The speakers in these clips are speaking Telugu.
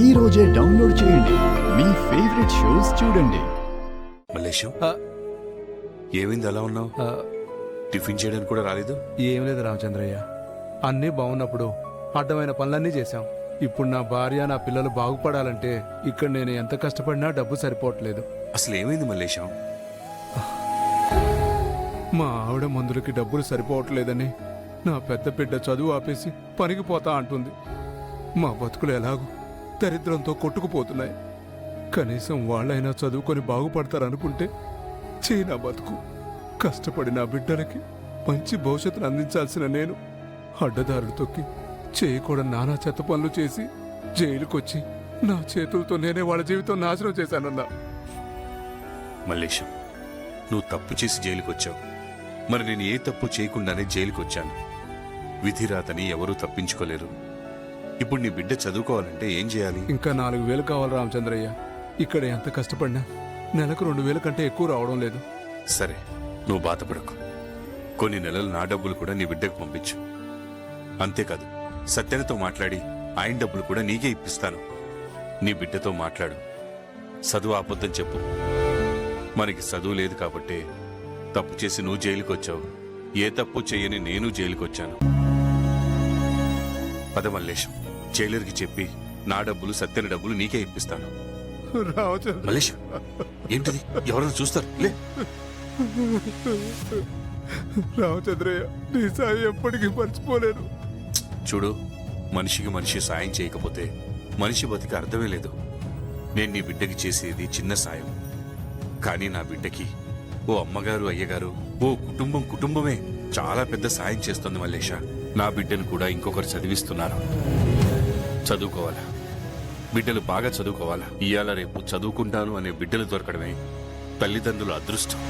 ఈ రోజే డౌన్లోడ్ చేయండి. మీ ఫేవరెట్ షోస్ చూడండి. మల్లేశం, ఏమైంది అలా ఉన్నావు? టిఫిన్ చేయడానికి కూడా రాలేదు? ఏం లేదు రామచంద్రయ్య, అన్నీ బాగున్నప్పుడు అడ్డమైన పనులన్నీ చేశాం. ఇప్పుడు నా భార్య నా పిల్లలు బాగుపడాలంటే ఇక్కడ నేను ఎంత కష్టపడినా డబ్బు సరిపోవట్లేదు. అసలు ఏమైంది మల్లేశం? మా ఆవిడ మందులకి డబ్బులు సరిపోవట్లేదని నా పెద్ద బిడ్డ చదువు ఆపేసి పనికి పోతా అంటుంది. మా బతుకులు ఎలాగూ దరిద్రంతో కొట్టుకుపోతున్నాయి. కనీసం వాళ్ళైనా చదువుకొని బాగుపడతారనుకుంటే నా బతుకు. కష్టపడి నా బిడ్డలకి మంచి భవిష్యత్తును అందించాల్సిన నేను అడ్డదారులు తొక్కి చేయకూడని నానా చెత్త పనులు చేసి జైలుకొచ్చి నా చేతులతో నేనే వాళ్ళ జీవితం నాశనం చేశానన్నా. మల్లేశం, నువ్వు తప్పు చేసి జైలుకి వచ్చావు. మరి నేను ఏ తప్పు చేయకుండానే జైలుకి వచ్చాను. విధిరాతని ఎవరూ తప్పించుకోలేరు. ఇప్పుడు నీ బిడ్డ చదువుకోవాలంటే ఏం చేయాలి? ఇంకా 4,000 కావాలి రామచంద్రయ్య. ఇక్కడ ఎంత కష్టపడినా నెలకు 2,000 కంటే ఎక్కువ రావడం లేదు. సరే, నువ్వు బాధపడకు. కొన్ని నెలలు నా డబ్బులు కూడా నీ బిడ్డకు పంపించు. అంతేకాదు, సత్యనతో మాట్లాడి ఆయన డబ్బులు కూడా నీకే ఇప్పిస్తాను. నీ బిడ్డతో మాట్లాడు. చదువు ఆపొద్దని చెప్పు. మనకి చదువు లేదు కాబట్టే తప్పు చేసి నువ్వు జైలుకి వచ్చావు. ఏ తప్పు చేయని నేను జైలుకి వచ్చాను. పద మల్లేశం, జైలర్కి చెప్పి నా డబ్బులు సత్యన డబ్బులు నీకే ఇప్పిస్తాను. మల్లేశం, ఏంటిది? ఎవరైనా చూస్తారు? లే రామచంద్రయ్య, నీ సాయం ఎప్పటికీ మర్చిపోలేను. చూడు, మనిషికి మనిషి సాయం చేయకపోతే మనిషి బతికి అర్థమే లేదు. నేను నీ బిడ్డకి చేసేది చిన్న సాయం, కానీ నా బిడ్డకి ఓ అమ్మగారు అయ్యగారు ఓ కుటుంబమే చాలా పెద్ద సాయం చేస్తుంది మల్లేష. నా బిడ్డను కూడా ఇంకొకరు చదివిస్తున్నారు. చదువుకోవాలా, బిడ్డలు బాగా చదువుకోవాలా. ఇవాళ రేపు చదువుకుంటాను అనే బిడ్డలు దొరకడమే తల్లిదండ్రుల అదృష్టం.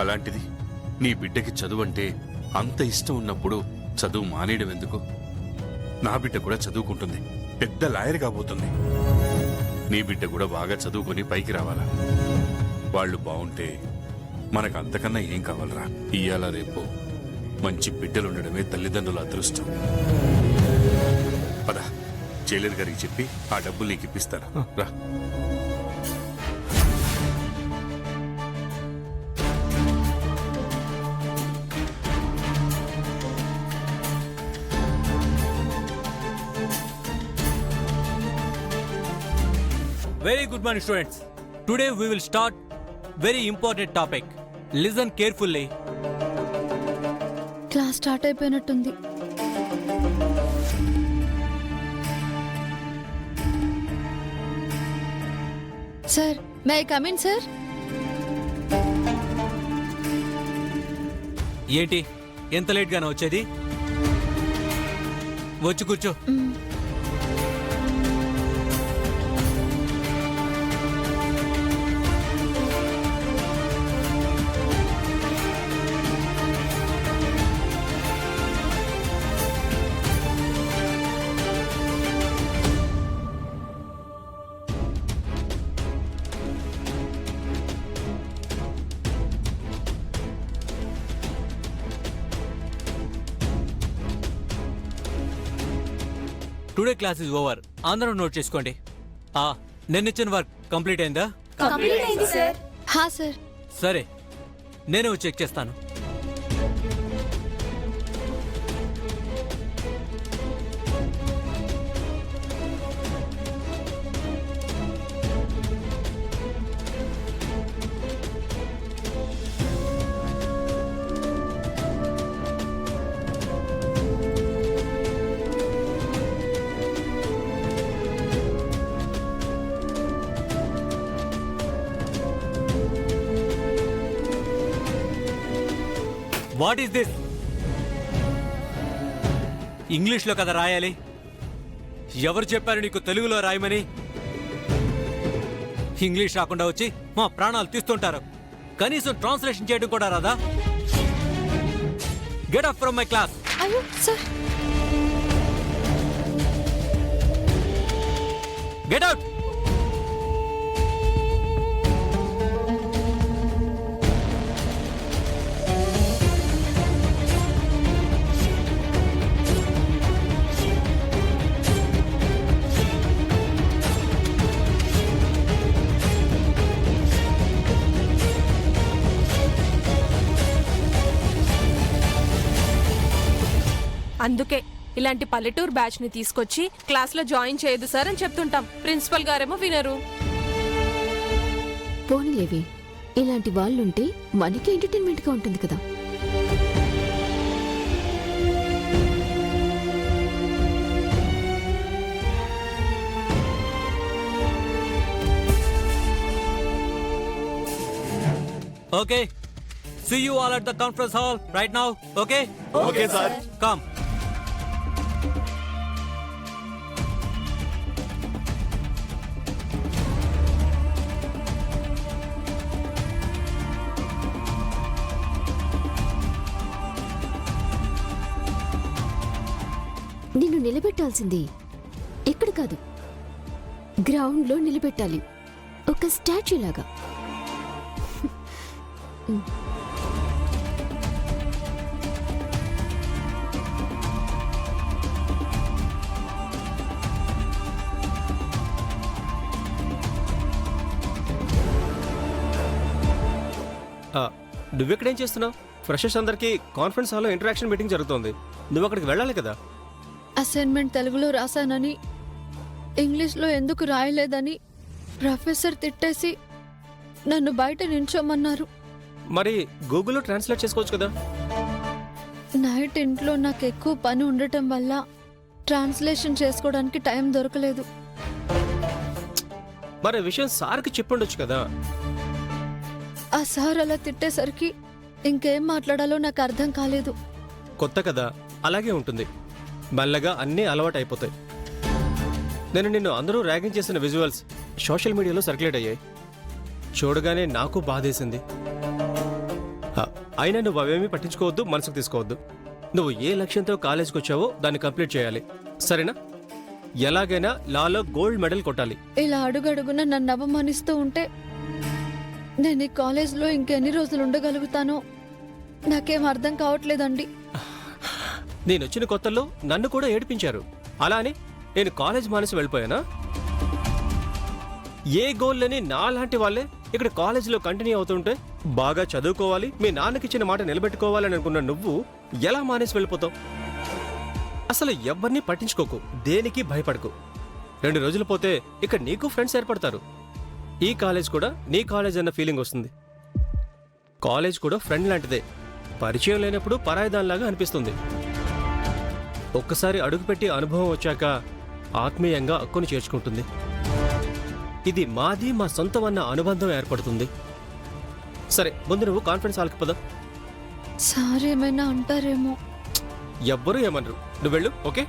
అలాంటిది నీ బిడ్డకి చదువు అంటే అంత ఇష్టం ఉన్నప్పుడు చదువు మానేయడం ఎందుకు? నా బిడ్డ కూడా చదువుకుంటుంది, పెద్ద లాయర్ కాబోతుంది. నీ బిడ్డ కూడా బాగా చదువుకొని పైకి రావాలా. వాళ్ళు బాగుంటే మనకు అంతకన్నా ఏం కావాలరా? ఇయ్యాల రేపు మంచి బిడ్డలుండడమే తల్లిదండ్రుల అదృష్టం. పద, జైలర్ గారికి చెప్పి ఆ డబ్బులు నీకు ఇప్పిస్తాను. రా. Very good morning, students. Today we will start very important topic. Listen carefully. Class start అయిపోయినట్టుంది. Sir, may I come in sir? ఏంటి ఎంత లేట్ గానే వచ్చేది? వచ్చి కూర్చో. Today class is over. అందరూ నోట్ చేసుకోండి. నేను ఇచ్చిన వర్క్ కంప్లీట్ అయిందా? హా సార్. సరే, నేను చెక్ చేస్తాను. What is this? ఇంగ్లీష్లో కదా రాయాలి. ఎవరు చెప్పారు నీకు తెలుగులో రాయమని? ఇంగ్లీష్ రాకుండా వచ్చి మా ప్రాణాలు తీస్తుంటారు. కనీసం ట్రాన్స్లేషన్ చేయడం కూడా రాదా? Get up from my class. అయ్యో సార్. Get out. అందుకే ఇలాంటి పల్లెటూరు బ్యాచ్ ని తీసుకొచ్చి క్లాస్ లో జాయిన్ చేయదు సార్ అని చెప్తుంటాం. ప్రిన్సిపల్ గారేమో వినరు. పోనీలేవి, ఇలాంటి వాళ్ళుంటే మనకి ఎంటర్టైన్మెంట్ గా ఉంటుంది కదా. Okay. See you all at the conference hall right now. Okay? Okay sir. Come. నిన్ను నిలబెట్టాల్సింది ఇక్కడ కాదు, గ్రౌండ్ లో నిలబెట్టాలి, ఒక స్టాచ్యూ లాగా. నువ్వెక్కడేం చేస్తున్నావు? ఫ్రెషర్స్ అందరికి కాన్ఫరెన్స్ హాల్లో ఇంటరాక్షన్ మీటింగ్ జరుగుతోంది. నువ్వు అక్కడికి వెళ్ళాలి కదా. అసైన్మెంట్ తెలుగులో రాశానని ఇంగ్లీష్లో ఎందుకు రాయలేదని ప్రొఫెసర్ తిట్టేసి నన్ను బయట నించోమన్నారు. మరి గూగుల్లో ట్రాన్స్లేట్ చేసుకోవచ్చు కదా. నైట్ ఇంట్లో నాకు ఎక్కువ పని ఉండటం వల్ల ట్రాన్స్లేషన్ చేసుకోవడానికి టైం దొరకలేదు. మరి ఆ విషయం సార్కి చెప్పుండొచ్చు కదా. ఆ సార్ అలా తిట్టేసరికి ఇంకేం మాట్లాడాలో నాకు అర్థం కాలేదు. కొత్త కదా, అలాగే ఉంటుంది. మెల్లగా అన్నీ అలవాటు అయిపోతాయి. నేను నిన్ను అందరూ ర్యాగింగ్ చేసిన విజువల్స్ సోషల్ మీడియాలో సర్క్యులేట్ అయ్యాయి. చూడగానే నాకు బాధేసింది. అయినా నువ్వు అవేమీ పట్టించుకోవద్దు, మనసుకు తీసుకోవద్దు. నువ్వు ఏ లక్ష్యంతో కాలేజీకి వచ్చావో దాన్ని కంప్లీట్ చేయాలి, సరేనా? ఎలాగైనా లాలో గోల్డ్ మెడల్ కొట్టాలి. ఇలా అడుగడుగున నన్ను అవమానిస్తూ ఉంటే నేను ఈ కాలేజ్లో ఇంకెన్ని రోజులు ఉండగలుగుతానో నాకేం అర్థం కావట్లేదండి. నేను వచ్చిన కొత్తల్లో నన్ను కూడా ఏడిపించారు. అలా అని నేను కాలేజ్ మానేసి వెళ్ళిపోయానా? ఏ గోల్ లేని నాలాంటి వాళ్ళే ఇక్కడ కాలేజీలో కంటిన్యూ అవుతుంటే బాగా చదువుకోవాలి, మీ నాన్నకిచ్చిన మాట నిలబెట్టుకోవాలని అనుకున్న నువ్వు ఎలా మానేసి వెళ్ళిపోతావు? అసలు ఎవరిని పట్టించుకోకు, దేనికి భయపడకు. 2 రోజులు పోతే ఇక్కడ నీకు ఫ్రెండ్స్ ఏర్పడతారు. ఈ కాలేజ్ కూడా నీ కాలేజ్ అన్న ఫీలింగ్ వస్తుంది. కాలేజ్ కూడా ఫ్రెండ్ లాంటిదే. పరిచయం లేనప్పుడు పరాయిదానిలాగా అనిపిస్తుంది. ఒక్కసారి అడుగుపెట్టి అనుభవం వచ్చాక ఆత్మీయంగా అక్కును చేర్చుకుంటుంది. ఇది మాది, మా సొంతం అన్న అనుబంధం ఏర్పడుతుంది. సరే, ముందు నువ్వు కాన్ఫరెన్స్ హాల్కి పద. సార్ ఏమైనా అంటారేమో. ఎవ్వరూ ఏమనరు, నువ్వు వెళ్ళు. ఓకే?